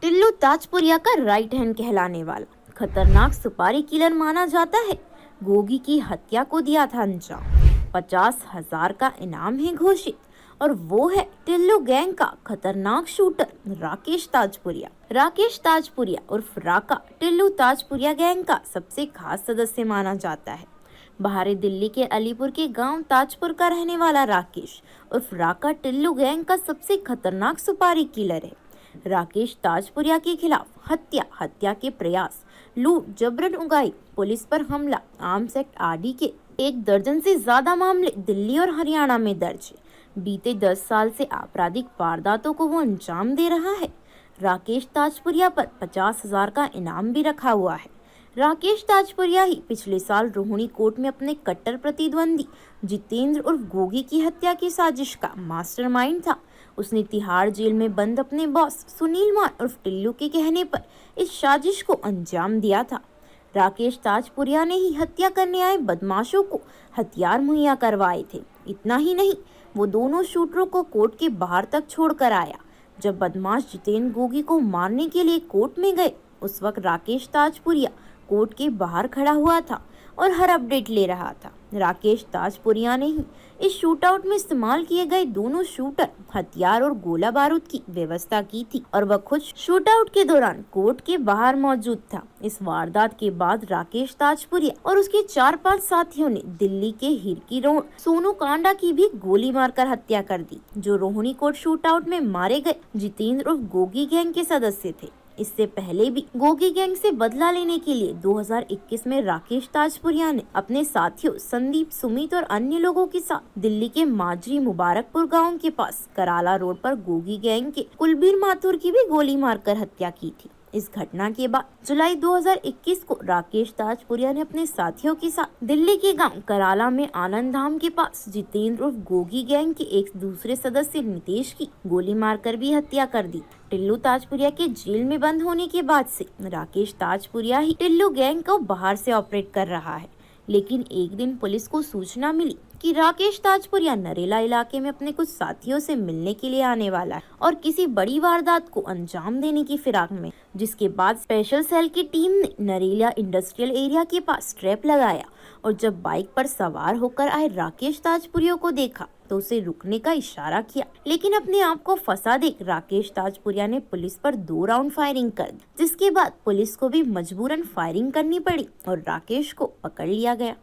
टिल्लू ताजपुरिया का right hand कहलाने वाला खतरनाक सुपारी किलर माना जाता है। गोगी की हत्या को दिया था अंजाम। 50,000 का इनाम है घोषित और वो है टिल्लू गैंग का खतरनाक शूटर राकेश ताजपुरिया। राकेश ताजपुरिया उर्फ राका टिल्लू ताजपुरिया गैंग का सबसे खास सदस्य माना जाता है। बाहरी दिल्ली के अलीपुर के गांव ताजपुर का रहने वाला राकेश उर्फ राका टिल्लू गैंग का सबसे खतरनाक सुपारी किलर है। राकेश ताजपुरिया के खिलाफ हत्या के प्रयास, लूट, जबरन उगाई, पुलिस पर हमला, आर्म्स एक्ट आदि के 1 दर्जन से ज्यादा मामले दिल्ली और हरियाणा में दर्ज है। बीते 10 साल से आपराधिक वारदातों को वो अंजाम दे रहा है। राकेश ताजपुरिया पर 50,000 का इनाम भी रखा हुआ है। राकेश ताजपुरिया ही पिछले साल रोहिणी कोर्ट में अपने कट्टर प्रतिद्वंदी जितेंद्र उर्फ गोगी की हत्या की साजिश का मास्टरमाइंड था। उसने तिहाड़ जेल में बंद अपने बॉस सुनील मान उर्फ टिल्लू के कहने पर इस साजिश को अंजाम दिया था। राकेश ताजपुरिया ने ही हत्या करने आए बदमाशों को हथियार मुहैया करवाए थे। इतना ही नहीं, वो दोनों शूटरों को कोर्ट के बाहर तक छोड़कर आया। जब बदमाश जितेंद्र गोगी को मारने के लिए कोर्ट में गए, उस वक्त राकेश ताजपुरिया कोर्ट के बाहर खड़ा हुआ था और हर अपडेट ले रहा था। राकेश ताजपुरिया ने ही इस शूटआउट में इस्तेमाल किए गए दोनों शूटर, हथियार और गोला बारूद की व्यवस्था की थी और वह खुद शूटआउट के दौरान कोर्ट के बाहर मौजूद था। इस वारदात के बाद राकेश ताजपुरिया और उसके 4-5 साथियों ने दिल्ली के हिरकी रोड सोनू कांडा की भी गोली मारकर हत्या कर दी, जो रोहिणी कोर्ट शूटआउट में मारे गए जितेंद्र उर्फ गोगी गैंग के सदस्य थे। इससे पहले भी गोगी गैंग से बदला लेने के लिए 2021 में राकेश ताजपुरिया ने अपने साथियों संदीप, सुमित और अन्य लोगों के साथ दिल्ली के माजरी मुबारकपुर गांव के पास कराला रोड पर गोगी गैंग के कुलबीर माथुर की भी गोली मारकर हत्या की थी। इस घटना के बाद जुलाई 2021 को राकेश ताजपुरिया ने अपने साथियों के साथ दिल्ली के गांव कराला में आनंद धाम के पास जितेंद्र उर्फ गोगी गैंग के एक दूसरे सदस्य नितेश की गोली मारकर भी हत्या कर दी। टिल्लू ताजपुरिया के जेल में बंद होने के बाद से राकेश ताजपुरिया ही टिल्लू गैंग को बाहर से ऑपरेट कर रहा है। लेकिन एक दिन पुलिस को सूचना मिली कि राकेश ताजपुरिया नरेला इलाके में अपने कुछ साथियों से मिलने के लिए आने वाला है और किसी बड़ी वारदात को अंजाम देने की फिराक में, जिसके बाद स्पेशल सेल की टीम ने नरेला इंडस्ट्रियल एरिया के पास ट्रैप लगाया और जब बाइक पर सवार होकर आए राकेश ताजपुरिया को देखा तो उसे रुकने का इशारा किया, लेकिन अपने आप को फंसा देख राकेश ताजपुरिया ने पुलिस पर 2 राउंड फायरिंग कर दी, जिसके बाद पुलिस को भी मजबूरन फायरिंग करनी पड़ी और राकेश को पकड़ लिया गया।